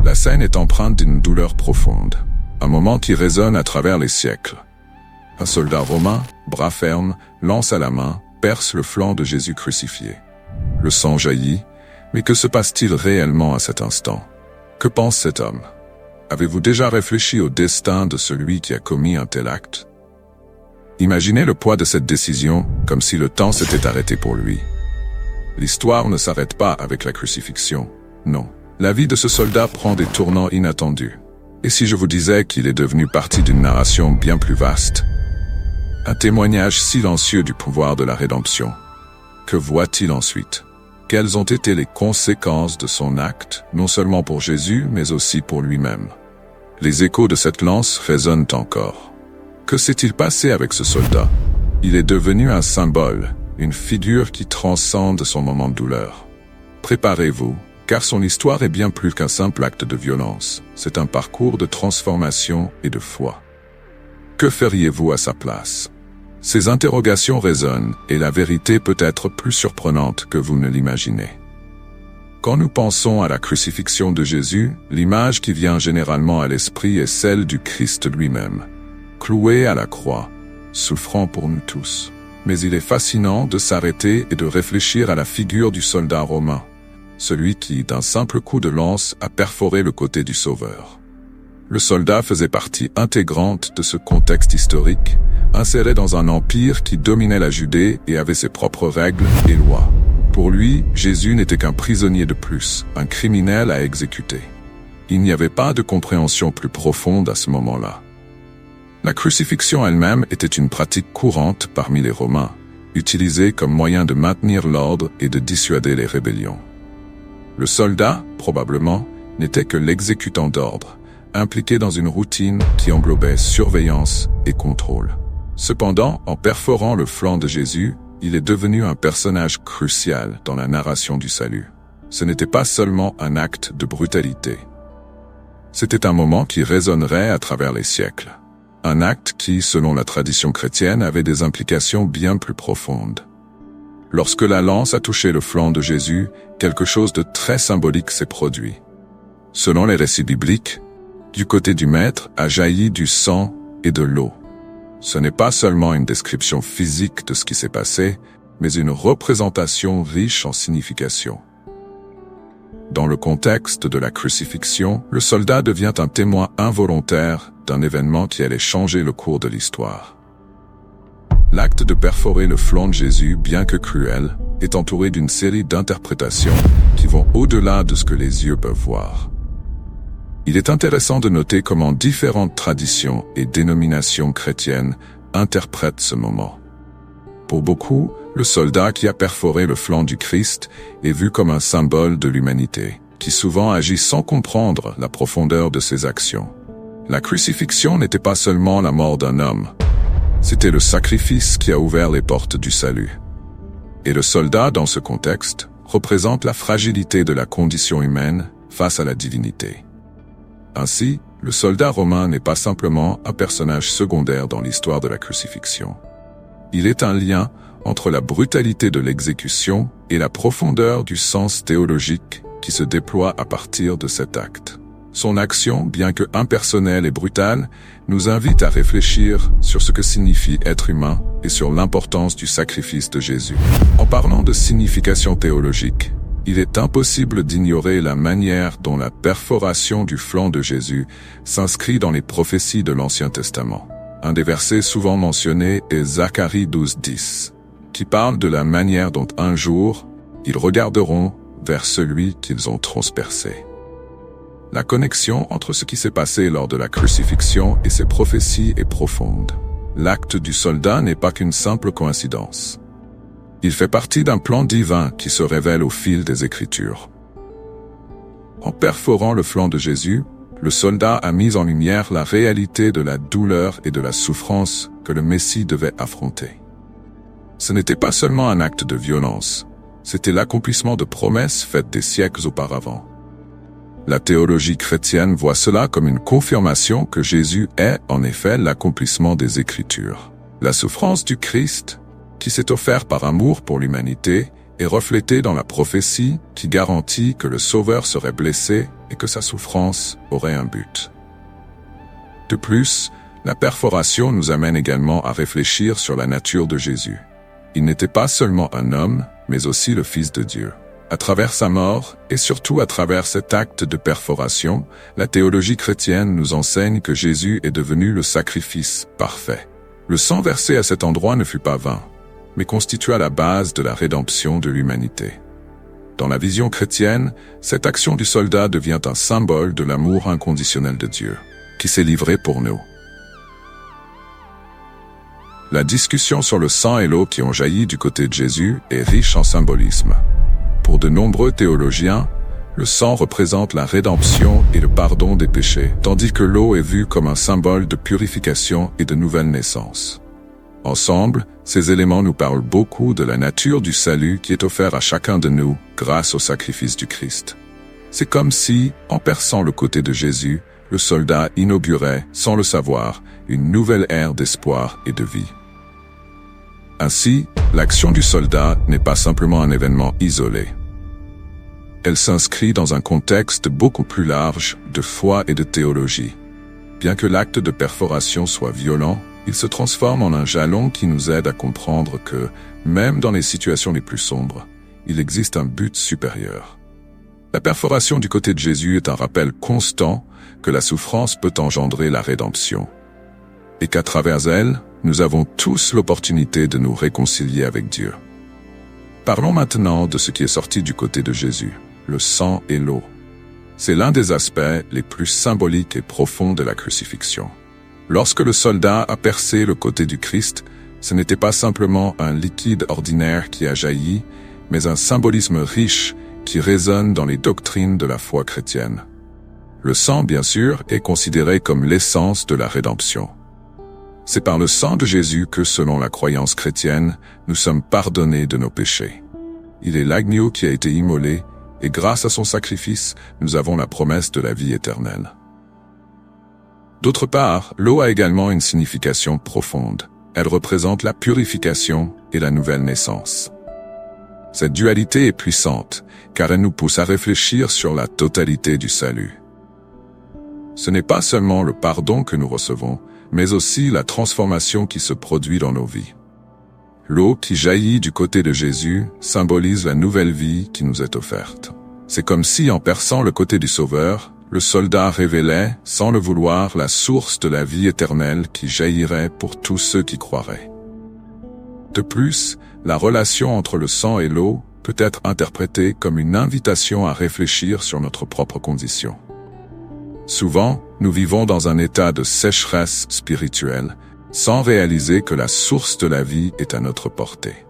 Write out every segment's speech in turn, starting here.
La scène est empreinte d'une douleur profonde, un moment qui résonne à travers les siècles. Un soldat romain, bras ferme, lance à la main, perce le flanc de Jésus crucifié. Le sang jaillit, mais que se passe-t-il réellement à cet instant? Que pense cet homme? Avez-vous déjà réfléchi au destin de celui qui a commis un tel acte? Imaginez le poids de cette décision comme si le temps s'était arrêté pour lui. L'histoire ne s'arrête pas avec la crucifixion, non. La vie de ce soldat prend des tournants inattendus. Et si je vous disais qu'il est devenu partie d'une narration bien plus vaste? Un témoignage silencieux du pouvoir de la rédemption. Que voit-il ensuite? Quelles ont été les conséquences de son acte, non seulement pour Jésus, mais aussi pour lui-même? Les échos de cette lance résonnent encore. Que s'est-il passé avec ce soldat? Il est devenu un symbole, une figure qui transcende son moment de douleur. Préparez-vous, car son histoire est bien plus qu'un simple acte de violence. C'est un parcours de transformation et de foi. Que feriez-vous à sa place? Ces interrogations résonnent, et la vérité peut être plus surprenante que vous ne l'imaginez. Quand nous pensons à la crucifixion de Jésus, l'image qui vient généralement à l'esprit est celle du Christ lui-même, cloué à la croix, souffrant pour nous tous. Mais il est fascinant de s'arrêter et de réfléchir à la figure du soldat romain, celui qui, d'un simple coup de lance, a perforé le côté du Sauveur. Le soldat faisait partie intégrante de ce contexte historique, inséré dans un empire qui dominait la Judée et avait ses propres règles et lois. Pour lui, Jésus n'était qu'un prisonnier de plus, un criminel à exécuter. Il n'y avait pas de compréhension plus profonde à ce moment-là. La crucifixion elle-même était une pratique courante parmi les Romains, utilisée comme moyen de maintenir l'ordre et de dissuader les rébellions. Le soldat, probablement, n'était que l'exécutant d'ordre, impliqué dans une routine qui englobait surveillance et contrôle. Cependant, en perforant le flanc de Jésus, il est devenu un personnage crucial dans la narration du salut. Ce n'était pas seulement un acte de brutalité. C'était un moment qui résonnerait à travers les siècles. Un acte qui, selon la tradition chrétienne, avait des implications bien plus profondes. Lorsque la lance a touché le flanc de Jésus, quelque chose de très symbolique s'est produit. Selon les récits bibliques, du côté du Maître a jailli du sang et de l'eau. Ce n'est pas seulement une description physique de ce qui s'est passé, mais une représentation riche en signification. Dans le contexte de la crucifixion, le soldat devient un témoin involontaire d'un événement qui allait changer le cours de l'histoire. L'acte de perforer le flanc de Jésus, bien que cruel, est entouré d'une série d'interprétations qui vont au-delà de ce que les yeux peuvent voir. Il est intéressant de noter comment différentes traditions et dénominations chrétiennes interprètent ce moment. Pour beaucoup, le soldat qui a perforé le flanc du Christ est vu comme un symbole de l'humanité, qui souvent agit sans comprendre la profondeur de ses actions. La crucifixion n'était pas seulement la mort d'un homme, c'était le sacrifice qui a ouvert les portes du salut. Et le soldat, dans ce contexte, représente la fragilité de la condition humaine face à la divinité. Ainsi, le soldat romain n'est pas simplement un personnage secondaire dans l'histoire de la crucifixion. Il est un lien entre la brutalité de l'exécution et la profondeur du sens théologique qui se déploie à partir de cet acte. Son action, bien que impersonnelle et brutale, nous invite à réfléchir sur ce que signifie être humain et sur l'importance du sacrifice de Jésus. En parlant de signification théologique, il est impossible d'ignorer la manière dont la perforation du flanc de Jésus s'inscrit dans les prophéties de l'Ancien Testament. Un des versets souvent mentionnés est Zacharie 12:10, qui parle de la manière dont un jour, ils regarderont vers celui qu'ils ont transpercé. La connexion entre ce qui s'est passé lors de la crucifixion et ces prophéties est profonde. L'acte du soldat n'est pas qu'une simple coïncidence. Il fait partie d'un plan divin qui se révèle au fil des Écritures. En perforant le flanc de Jésus, le soldat a mis en lumière la réalité de la douleur et de la souffrance que le Messie devait affronter. Ce n'était pas seulement un acte de violence, c'était l'accomplissement de promesses faites des siècles auparavant. La théologie chrétienne voit cela comme une confirmation que Jésus est, en effet, l'accomplissement des Écritures. La souffrance du Christ, qui s'est offert par amour pour l'humanité, est reflétée dans la prophétie qui garantit que le Sauveur serait blessé et que sa souffrance aurait un but. De plus, la perforation nous amène également à réfléchir sur la nature de Jésus. Il n'était pas seulement un homme, mais aussi le Fils de Dieu. À travers sa mort, et surtout à travers cet acte de perforation, la théologie chrétienne nous enseigne que Jésus est devenu le sacrifice parfait. Le sang versé à cet endroit ne fut pas vain, mais constitua la base de la rédemption de l'humanité. Dans la vision chrétienne, cette action du soldat devient un symbole de l'amour inconditionnel de Dieu, qui s'est livré pour nous. La discussion sur le sang et l'eau qui ont jailli du côté de Jésus est riche en symbolisme. Pour de nombreux théologiens, le sang représente la rédemption et le pardon des péchés, tandis que l'eau est vue comme un symbole de purification et de nouvelle naissance. Ensemble, ces éléments nous parlent beaucoup de la nature du salut qui est offert à chacun de nous grâce au sacrifice du Christ. C'est comme si, en perçant le côté de Jésus, le soldat inaugurait, sans le savoir, une nouvelle ère d'espoir et de vie. Ainsi, l'action du soldat n'est pas simplement un événement isolé. Elle s'inscrit dans un contexte beaucoup plus large de foi et de théologie. Bien que l'acte de perforation soit violent, il se transforme en un jalon qui nous aide à comprendre que, même dans les situations les plus sombres, il existe un but supérieur. La perforation du côté de Jésus est un rappel constant que la souffrance peut engendrer la rédemption, et qu'à travers elle, nous avons tous l'opportunité de nous réconcilier avec Dieu. Parlons maintenant de ce qui est sorti du côté de Jésus, le sang et l'eau. C'est l'un des aspects les plus symboliques et profonds de la crucifixion. Lorsque le soldat a percé le côté du Christ, ce n'était pas simplement un liquide ordinaire qui a jailli, mais un symbolisme riche qui résonne dans les doctrines de la foi chrétienne. Le sang, bien sûr, est considéré comme l'essence de la rédemption. C'est par le sang de Jésus que, selon la croyance chrétienne, nous sommes pardonnés de nos péchés. Il est l'agneau qui a été immolé, et grâce à son sacrifice, nous avons la promesse de la vie éternelle. D'autre part, l'eau a également une signification profonde. Elle représente la purification et la nouvelle naissance. Cette dualité est puissante, car elle nous pousse à réfléchir sur la totalité du salut. Ce n'est pas seulement le pardon que nous recevons, mais aussi la transformation qui se produit dans nos vies. L'eau qui jaillit du côté de Jésus symbolise la nouvelle vie qui nous est offerte. C'est comme si, en perçant le côté du Sauveur, le soldat révélait, sans le vouloir, la source de la vie éternelle qui jaillirait pour tous ceux qui croiraient. De plus, la relation entre le sang et l'eau peut être interprétée comme une invitation à réfléchir sur notre propre condition. Souvent, nous vivons dans un état de sécheresse spirituelle, sans réaliser que la source de la vie est à notre portée.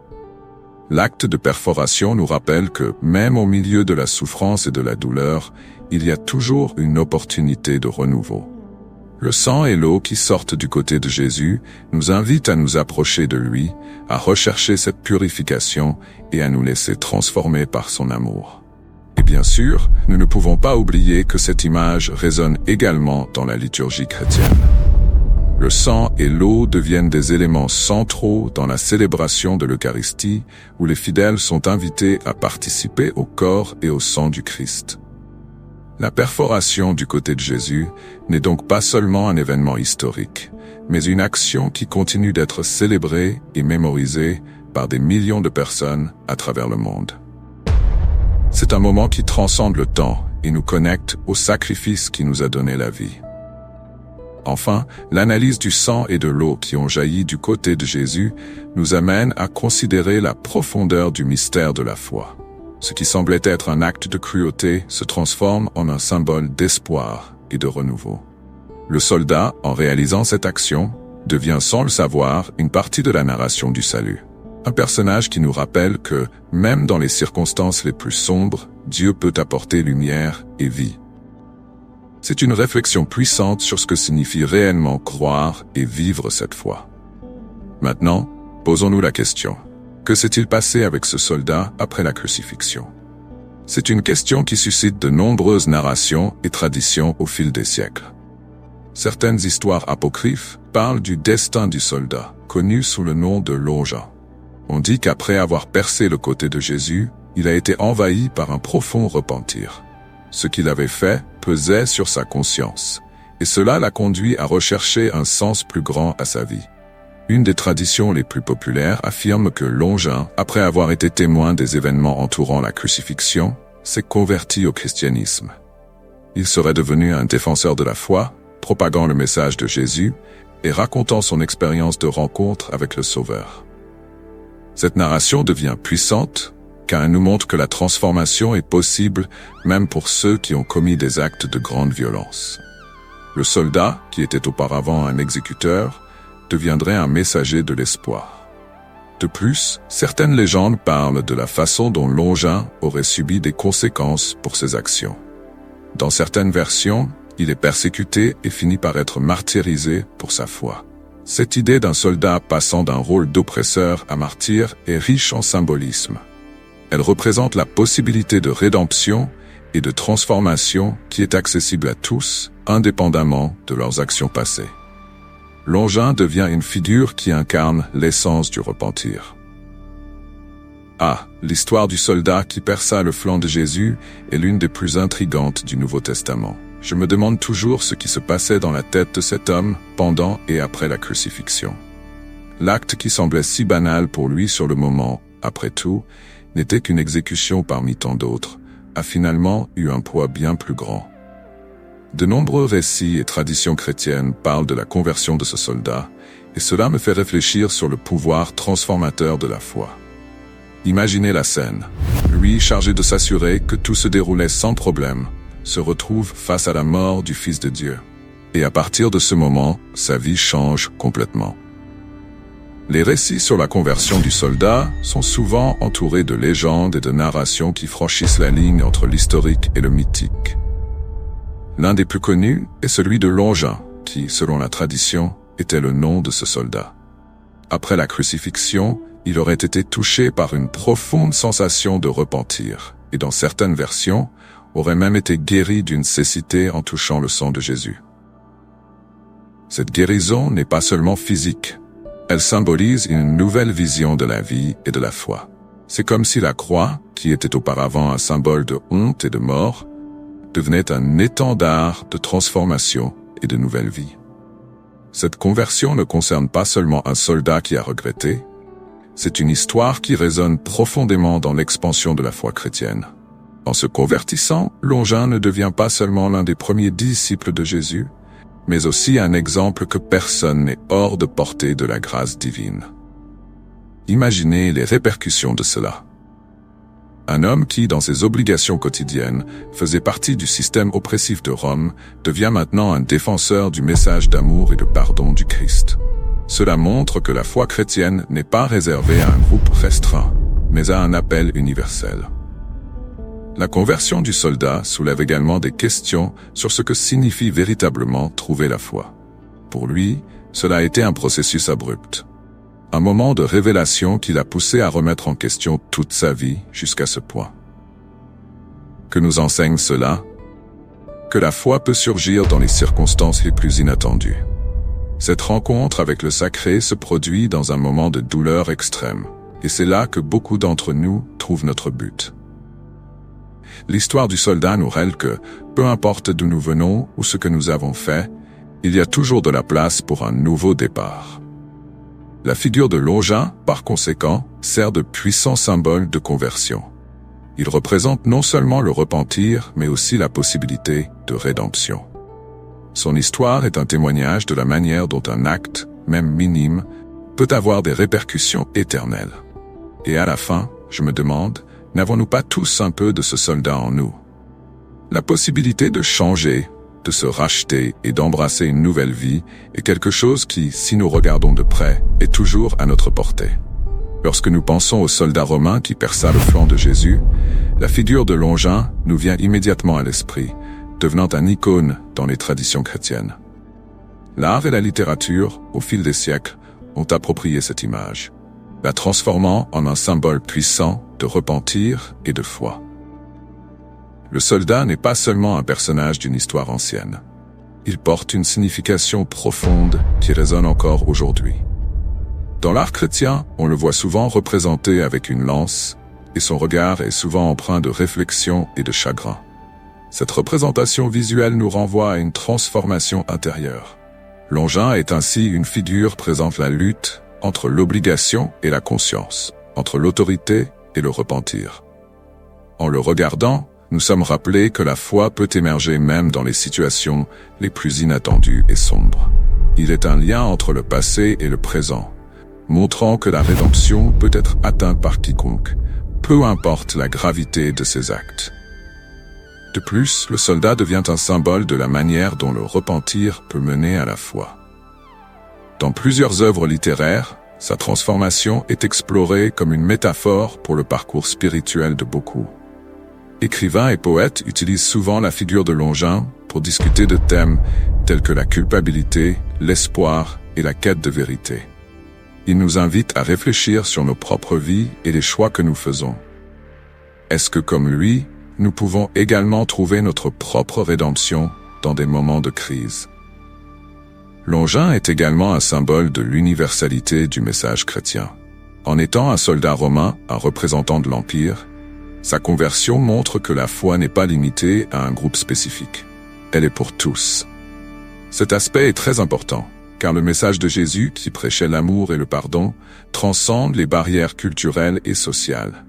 L'acte de perforation nous rappelle que, même au milieu de la souffrance et de la douleur, il y a toujours une opportunité de renouveau. Le sang et l'eau qui sortent du côté de Jésus nous invitent à nous approcher de lui, à rechercher cette purification et à nous laisser transformer par son amour. Et bien sûr, nous ne pouvons pas oublier que cette image résonne également dans la liturgie chrétienne. Le sang et l'eau deviennent des éléments centraux dans la célébration de l'Eucharistie, où les fidèles sont invités à participer au corps et au sang du Christ. La perforation du côté de Jésus n'est donc pas seulement un événement historique, mais une action qui continue d'être célébrée et mémorisée par des millions de personnes à travers le monde. C'est un moment qui transcende le temps et nous connecte au sacrifice qui nous a donné la vie. Enfin, l'analyse du sang et de l'eau qui ont jailli du côté de Jésus nous amène à considérer la profondeur du mystère de la foi. Ce qui semblait être un acte de cruauté se transforme en un symbole d'espoir et de renouveau. Le soldat, en réalisant cette action, devient sans le savoir une partie de la narration du salut. Un personnage qui nous rappelle que, même dans les circonstances les plus sombres, Dieu peut apporter lumière et vie. C'est une réflexion puissante sur ce que signifie réellement croire et vivre cette foi. Maintenant, posons-nous la question. Que s'est-il passé avec ce soldat après la crucifixion? C'est une question qui suscite de nombreuses narrations et traditions au fil des siècles. Certaines histoires apocryphes parlent du destin du soldat, connu sous le nom de Loja. On dit qu'après avoir percé le côté de Jésus, il a été envahi par un profond repentir. Ce qu'il avait fait pesait sur sa conscience, et cela l'a conduit à rechercher un sens plus grand à sa vie. Une des traditions les plus populaires affirme que Longin, après avoir été témoin des événements entourant la crucifixion, s'est converti au christianisme. Il serait devenu un défenseur de la foi, propagant le message de Jésus et racontant son expérience de rencontre avec le Sauveur. Cette narration devient puissante, car elle nous montre que la transformation est possible même pour ceux qui ont commis des actes de grande violence. Le soldat, qui était auparavant un exécuteur, deviendrait un messager de l'espoir. De plus, certaines légendes parlent de la façon dont Longin aurait subi des conséquences pour ses actions. Dans certaines versions, il est persécuté et finit par être martyrisé pour sa foi. Cette idée d'un soldat passant d'un rôle d'oppresseur à martyr est riche en symbolisme. Elle représente la possibilité de rédemption et de transformation qui est accessible à tous, indépendamment de leurs actions passées. Longin devient une figure qui incarne l'essence du repentir. L'histoire du soldat qui perça le flanc de Jésus est l'une des plus intrigantes du Nouveau Testament. Je me demande toujours ce qui se passait dans la tête de cet homme pendant et après la crucifixion. L'acte qui semblait si banal pour lui sur le moment, après tout, n'était qu'une exécution parmi tant d'autres, a finalement eu un poids bien plus grand. De nombreux récits et traditions chrétiennes parlent de la conversion de ce soldat, et cela me fait réfléchir sur le pouvoir transformateur de la foi. Imaginez la scène. Lui, chargé de s'assurer que tout se déroulait sans problème, se retrouve face à la mort du Fils de Dieu. Et à partir de ce moment, sa vie change complètement. Les récits sur la conversion du soldat sont souvent entourés de légendes et de narrations qui franchissent la ligne entre l'historique et le mythique. L'un des plus connus est celui de Longin, qui, selon la tradition, était le nom de ce soldat. Après la crucifixion, il aurait été touché par une profonde sensation de repentir, et dans certaines versions, aurait même été guéri d'une cécité en touchant le sang de Jésus. Cette guérison n'est pas seulement physique, elle symbolise une nouvelle vision de la vie et de la foi. C'est comme si la croix, qui était auparavant un symbole de honte et de mort, devenait un étendard de transformation et de nouvelle vie. Cette conversion ne concerne pas seulement un soldat qui a regretté, c'est une histoire qui résonne profondément dans l'expansion de la foi chrétienne. En se convertissant, Longin ne devient pas seulement l'un des premiers disciples de Jésus, mais aussi un exemple que personne n'est hors de portée de la grâce divine. Imaginez les répercussions de cela. Un homme qui, dans ses obligations quotidiennes, faisait partie du système oppressif de Rome, devient maintenant un défenseur du message d'amour et de pardon du Christ. Cela montre que la foi chrétienne n'est pas réservée à un groupe restreint, mais à un appel universel. La conversion du soldat soulève également des questions sur ce que signifie véritablement trouver la foi. Pour lui, cela a été un processus abrupt. Un moment de révélation qui l'a poussé à remettre en question toute sa vie jusqu'à ce point. Que nous enseigne cela? Que la foi peut surgir dans les circonstances les plus inattendues. Cette rencontre avec le sacré se produit dans un moment de douleur extrême, et c'est là que beaucoup d'entre nous trouvent notre but. L'histoire du soldat nous révèle que, peu importe d'où nous venons ou ce que nous avons fait, il y a toujours de la place pour un nouveau départ. La figure de Longin, par conséquent, sert de puissant symbole de conversion. Il représente non seulement le repentir, mais aussi la possibilité de rédemption. Son histoire est un témoignage de la manière dont un acte, même minime, peut avoir des répercussions éternelles. Et à la fin, je me demande, n'avons-nous pas tous un peu de ce soldat en nous? La possibilité de changer, de se racheter et d'embrasser une nouvelle vie est quelque chose qui, si nous regardons de près, est toujours à notre portée. Lorsque nous pensons au soldat romain qui perça le flanc de Jésus, la figure de Longin nous vient immédiatement à l'esprit, devenant une icône dans les traditions chrétiennes. L'art et la littérature, au fil des siècles, ont approprié cette image, la transformant en un symbole puissant de repentir et de foi. Le soldat n'est pas seulement un personnage d'une histoire ancienne. Il porte une signification profonde qui résonne encore aujourd'hui. Dans l'art chrétien, on le voit souvent représenté avec une lance, et son regard est souvent empreint de réflexion et de chagrin. Cette représentation visuelle nous renvoie à une transformation intérieure. Longin est ainsi une figure présente la lutte entre l'obligation et la conscience, entre l'autorité et le repentir. En le regardant, nous sommes rappelés que la foi peut émerger même dans les situations les plus inattendues et sombres. Il est un lien entre le passé et le présent, montrant que la rédemption peut être atteinte par quiconque, peu importe la gravité de ses actes. De plus, le soldat devient un symbole de la manière dont le repentir peut mener à la foi. Dans plusieurs œuvres littéraires, sa transformation est explorée comme une métaphore pour le parcours spirituel de beaucoup. Écrivains et poètes utilisent souvent la figure de Longin pour discuter de thèmes tels que la culpabilité, l'espoir et la quête de vérité. Il nous invite à réfléchir sur nos propres vies et les choix que nous faisons. Est-ce que, comme lui, nous pouvons également trouver notre propre rédemption dans des moments de crise? Longin est également un symbole de l'universalité du message chrétien. En étant un soldat romain, un représentant de l'Empire, sa conversion montre que la foi n'est pas limitée à un groupe spécifique. Elle est pour tous. Cet aspect est très important, car le message de Jésus, qui prêchait l'amour et le pardon, transcende les barrières culturelles et sociales.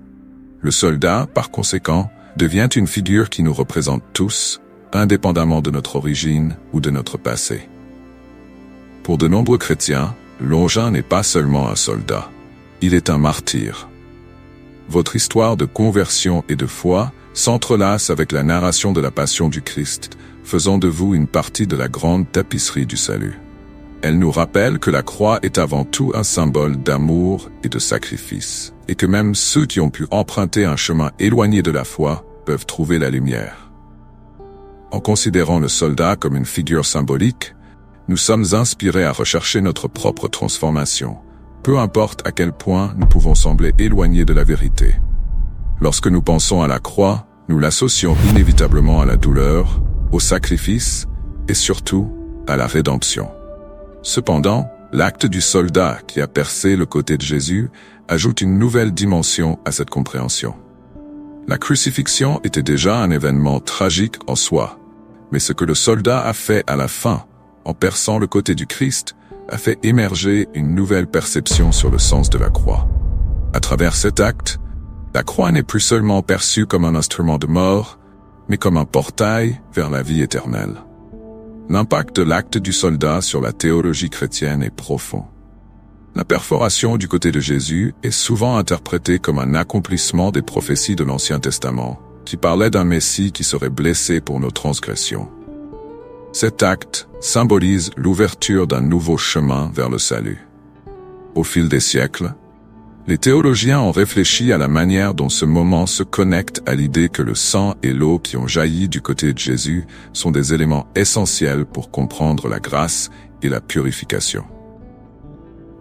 Le soldat, par conséquent, devient une figure qui nous représente tous, indépendamment de notre origine ou de notre passé. Pour de nombreux chrétiens, Longin n'est pas seulement un soldat, il est un martyr. Votre histoire de conversion et de foi s'entrelace avec la narration de la passion du Christ, faisant de vous une partie de la grande tapisserie du salut. Elle nous rappelle que la croix est avant tout un symbole d'amour et de sacrifice, et que même ceux qui ont pu emprunter un chemin éloigné de la foi peuvent trouver la lumière. En considérant le soldat comme une figure symbolique, nous sommes inspirés à rechercher notre propre transformation, peu importe à quel point nous pouvons sembler éloignés de la vérité. Lorsque nous pensons à la croix, nous l'associons inévitablement à la douleur, au sacrifice et surtout à la rédemption. Cependant, l'acte du soldat qui a percé le côté de Jésus ajoute une nouvelle dimension à cette compréhension. La crucifixion était déjà un événement tragique en soi, mais ce que le soldat a fait à la fin, en perçant le côté du Christ, a fait émerger une nouvelle perception sur le sens de la croix. À travers cet acte, la croix n'est plus seulement perçue comme un instrument de mort, mais comme un portail vers la vie éternelle. L'impact de l'acte du soldat sur la théologie chrétienne est profond. La perforation du côté de Jésus est souvent interprétée comme un accomplissement des prophéties de l'Ancien Testament, qui parlaient d'un Messie qui serait blessé pour nos transgressions. Cet acte symbolise l'ouverture d'un nouveau chemin vers le salut. Au fil des siècles, les théologiens ont réfléchi à la manière dont ce moment se connecte à l'idée que le sang et l'eau qui ont jailli du côté de Jésus sont des éléments essentiels pour comprendre la grâce et la purification.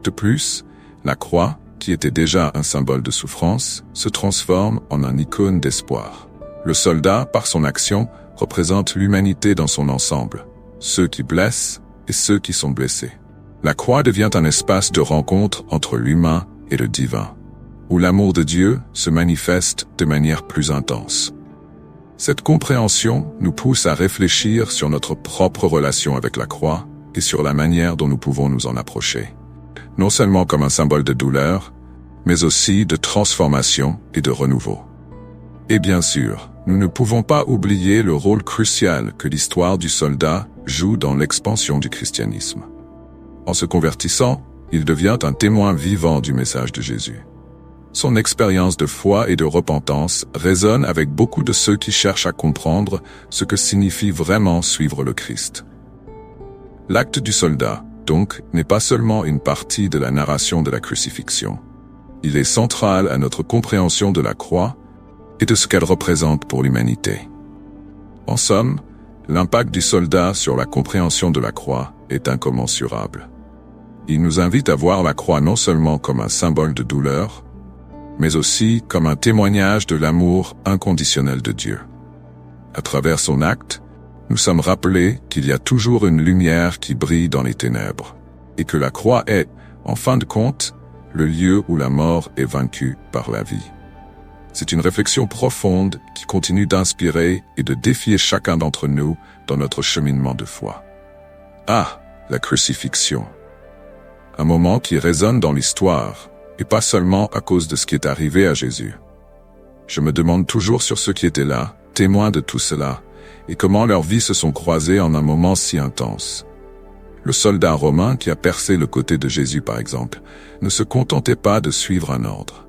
De plus, la croix, qui était déjà un symbole de souffrance, se transforme en une icône d'espoir. Le soldat, par son action, représente l'humanité dans son ensemble, ceux qui blessent et ceux qui sont blessés. La croix devient un espace de rencontre entre l'humain et le divin, où l'amour de Dieu se manifeste de manière plus intense. Cette compréhension nous pousse à réfléchir sur notre propre relation avec la croix et sur la manière dont nous pouvons nous en approcher, non seulement comme un symbole de douleur, mais aussi de transformation et de renouveau. Et bien sûr, nous ne pouvons pas oublier le rôle crucial que l'histoire du soldat joue dans l'expansion du christianisme. En se convertissant, il devient un témoin vivant du message de Jésus. Son expérience de foi et de repentance résonne avec beaucoup de ceux qui cherchent à comprendre ce que signifie vraiment suivre le Christ. L'acte du soldat, donc, n'est pas seulement une partie de la narration de la crucifixion. Il est central à notre compréhension de la croix et de ce qu'elle représente pour l'humanité. En somme, l'impact du soldat sur la compréhension de la croix est incommensurable. Il nous invite à voir la croix non seulement comme un symbole de douleur, mais aussi comme un témoignage de l'amour inconditionnel de Dieu. À travers son acte, nous sommes rappelés qu'il y a toujours une lumière qui brille dans les ténèbres, et que la croix est, en fin de compte, le lieu où la mort est vaincue par la vie. C'est une réflexion profonde qui continue d'inspirer et de défier chacun d'entre nous dans notre cheminement de foi. Ah, la crucifixion. Un moment qui résonne dans l'histoire, et pas seulement à cause de ce qui est arrivé à Jésus. Je me demande toujours sur ceux qui étaient là, témoins de tout cela, et comment leurs vies se sont croisées en un moment si intense. Le soldat romain qui a percé le côté de Jésus, par exemple, ne se contentait pas de suivre un ordre.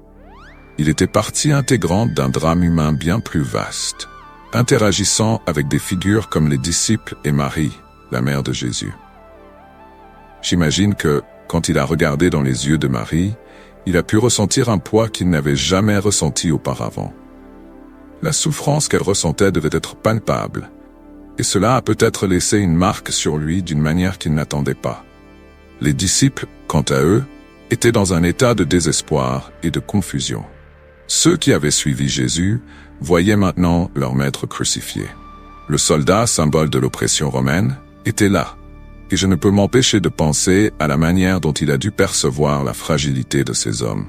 Il était partie intégrante d'un drame humain bien plus vaste, interagissant avec des figures comme les disciples et Marie, la mère de Jésus. J'imagine que, quand il a regardé dans les yeux de Marie, il a pu ressentir un poids qu'il n'avait jamais ressenti auparavant. La souffrance qu'elle ressentait devait être palpable, et cela a peut-être laissé une marque sur lui d'une manière qu'il n'attendait pas. Les disciples, quant à eux, étaient dans un état de désespoir et de confusion. Ceux qui avaient suivi Jésus voyaient maintenant leur maître crucifié. Le soldat, symbole de l'oppression romaine, était là, et je ne peux m'empêcher de penser à la manière dont il a dû percevoir la fragilité de ces hommes.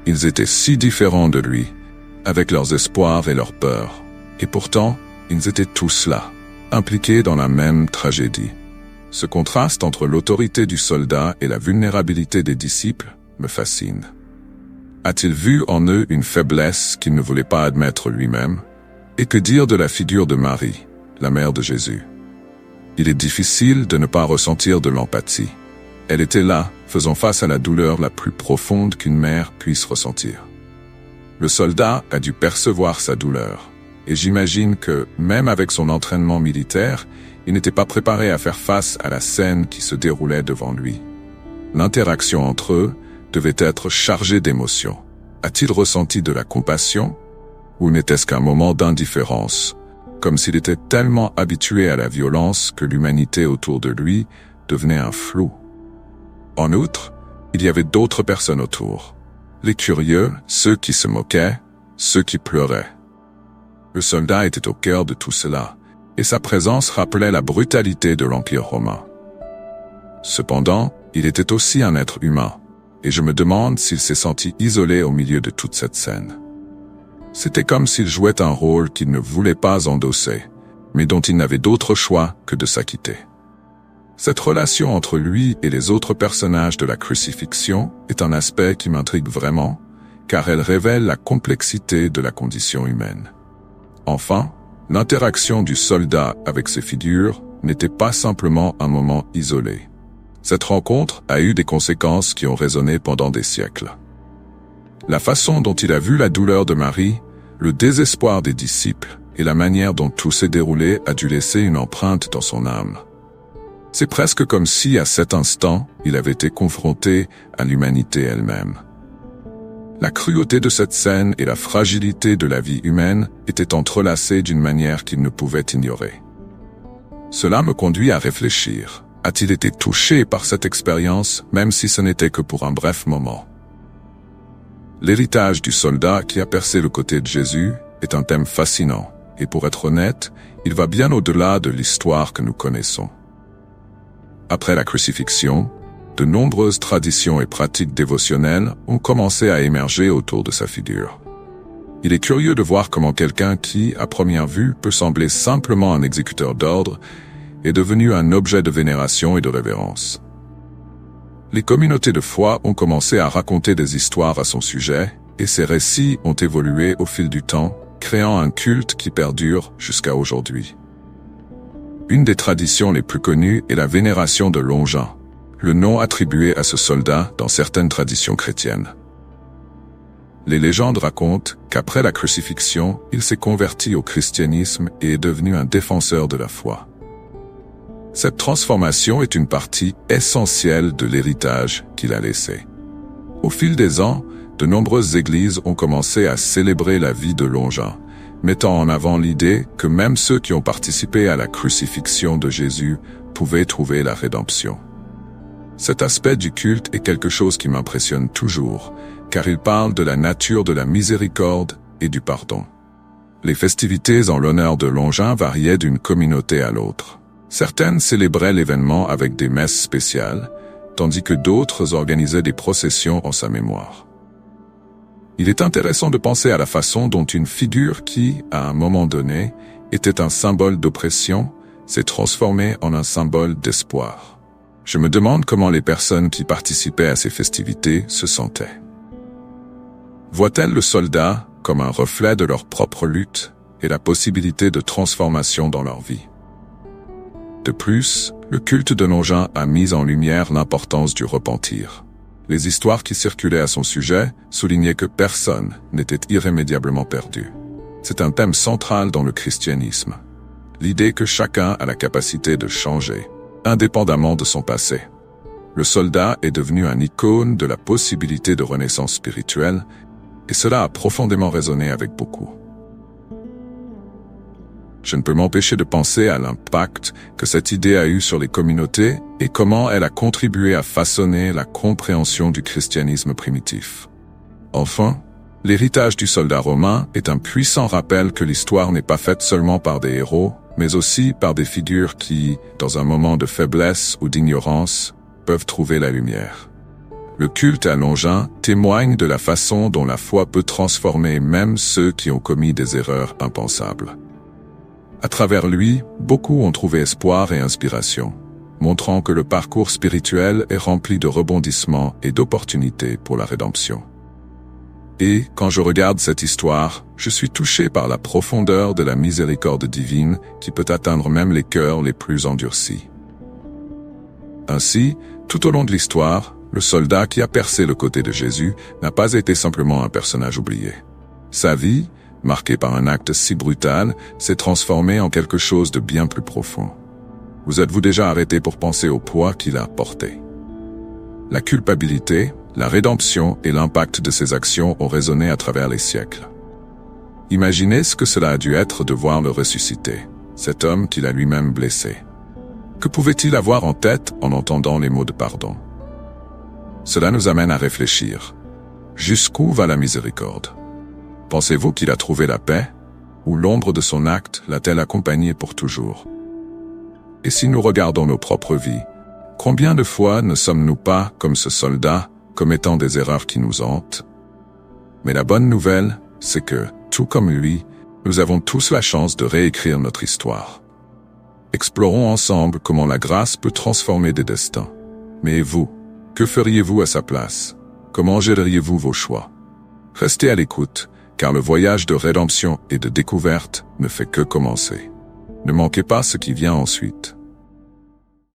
Ils étaient si différents de lui, avec leurs espoirs et leurs peurs, et pourtant, ils étaient tous là, impliqués dans la même tragédie. Ce contraste entre l'autorité du soldat et la vulnérabilité des disciples me fascine. A-t-il vu en eux une faiblesse qu'il ne voulait pas admettre lui-même? Et que dire de la figure de Marie, la mère de Jésus? Il est difficile de ne pas ressentir de l'empathie. Elle était là, faisant face à la douleur la plus profonde qu'une mère puisse ressentir. Le soldat a dû percevoir sa douleur, et j'imagine que, même avec son entraînement militaire, il n'était pas préparé à faire face à la scène qui se déroulait devant lui. L'interaction entre eux devait être chargée d'émotions. A-t-il ressenti de la compassion? Ou n'était-ce qu'un moment d'indifférence, comme s'il était tellement habitué à la violence que l'humanité autour de lui devenait un flou? En outre, il y avait d'autres personnes autour. Les curieux, ceux qui se moquaient, ceux qui pleuraient. Le soldat était au cœur de tout cela, et sa présence rappelait la brutalité de l'Empire romain. Cependant, il était aussi un être humain, et je me demande s'il s'est senti isolé au milieu de toute cette scène. C'était comme s'il jouait un rôle qu'il ne voulait pas endosser, mais dont il n'avait d'autre choix que de s'acquitter. Cette relation entre lui et les autres personnages de la crucifixion est un aspect qui m'intrigue vraiment, car elle révèle la complexité de la condition humaine. Enfin, l'interaction du soldat avec ces figures n'était pas simplement un moment isolé. Cette rencontre a eu des conséquences qui ont résonné pendant des siècles. La façon dont il a vu la douleur de Marie, le désespoir des disciples et la manière dont tout s'est déroulé a dû laisser une empreinte dans son âme. C'est presque comme si, à cet instant, il avait été confronté à l'humanité elle-même. La cruauté de cette scène et la fragilité de la vie humaine étaient entrelacées d'une manière qu'il ne pouvait ignorer. Cela me conduit à réfléchir. A-t-il été touché par cette expérience, même si ce n'était que pour un bref moment? L'héritage du soldat qui a percé le côté de Jésus est un thème fascinant, et pour être honnête, il va bien au-delà de l'histoire que nous connaissons. Après la crucifixion, de nombreuses traditions et pratiques dévotionnelles ont commencé à émerger autour de sa figure. Il est curieux de voir comment quelqu'un qui, à première vue, peut sembler simplement un exécuteur d'ordre, est devenu un objet de vénération et de révérence. Les communautés de foi ont commencé à raconter des histoires à son sujet, et ces récits ont évolué au fil du temps, créant un culte qui perdure jusqu'à aujourd'hui. Une des traditions les plus connues est la vénération de Longin, le nom attribué à ce soldat dans certaines traditions chrétiennes. Les légendes racontent qu'après la crucifixion, il s'est converti au christianisme et est devenu un défenseur de la foi. Cette transformation est une partie essentielle de l'héritage qu'il a laissé. Au fil des ans, de nombreuses églises ont commencé à célébrer la vie de Longin, mettant en avant l'idée que même ceux qui ont participé à la crucifixion de Jésus pouvaient trouver la rédemption. Cet aspect du culte est quelque chose qui m'impressionne toujours, car il parle de la nature de la miséricorde et du pardon. Les festivités en l'honneur de Longin variaient d'une communauté à l'autre. Certaines célébraient l'événement avec des messes spéciales, tandis que d'autres organisaient des processions en sa mémoire. Il est intéressant de penser à la façon dont une figure qui, à un moment donné, était un symbole d'oppression, s'est transformée en un symbole d'espoir. Je me demande comment les personnes qui participaient à ces festivités se sentaient. Voient-elles le soldat comme un reflet de leur propre lutte et la possibilité de transformation dans leur vie? De plus, le culte de Nongent a mis en lumière l'importance du repentir. Les histoires qui circulaient à son sujet soulignaient que personne n'était irrémédiablement perdu. C'est un thème central dans le christianisme. L'idée que chacun a la capacité de changer, indépendamment de son passé. Le soldat est devenu une icône de la possibilité de renaissance spirituelle, et cela a profondément résonné avec beaucoup. Je ne peux m'empêcher de penser à l'impact que cette idée a eu sur les communautés et comment elle a contribué à façonner la compréhension du christianisme primitif. Enfin, l'héritage du soldat romain est un puissant rappel que l'histoire n'est pas faite seulement par des héros, mais aussi par des figures qui, dans un moment de faiblesse ou d'ignorance, peuvent trouver la lumière. Le culte à Nongent témoigne de la façon dont la foi peut transformer même ceux qui ont commis des erreurs impensables. À travers lui, beaucoup ont trouvé espoir et inspiration, montrant que le parcours spirituel est rempli de rebondissements et d'opportunités pour la rédemption. Et, quand je regarde cette histoire, je suis touché par la profondeur de la miséricorde divine qui peut atteindre même les cœurs les plus endurcis. Ainsi, tout au long de l'histoire, le soldat qui a percé le côté de Jésus n'a pas été simplement un personnage oublié. Sa vie, marquée par un acte si brutal, s'est transformée en quelque chose de bien plus profond. Vous êtes-vous déjà arrêté pour penser au poids qu'il a porté? La culpabilité, la rédemption et l'impact de ses actions ont résonné à travers les siècles. Imaginez ce que cela a dû être de voir le ressusciter, cet homme qu'il a lui-même blessé. Que pouvait-il avoir en tête en entendant les mots de pardon? Cela nous amène à réfléchir. Jusqu'où va la miséricorde? Pensez-vous qu'il a trouvé la paix? Ou l'ombre de son acte l'a-t-elle accompagné pour toujours? Et si nous regardons nos propres vies, combien de fois ne sommes-nous pas, comme ce soldat, commettant des erreurs qui nous hantent? Mais la bonne nouvelle, c'est que, tout comme lui, nous avons tous la chance de réécrire notre histoire. Explorons ensemble comment la grâce peut transformer des destins. Mais vous, que feriez-vous à sa place? Comment géreriez-vous vos choix? Restez à l'écoute, car le voyage de rédemption et de découverte ne fait que commencer. Ne manquez pas ce qui vient ensuite.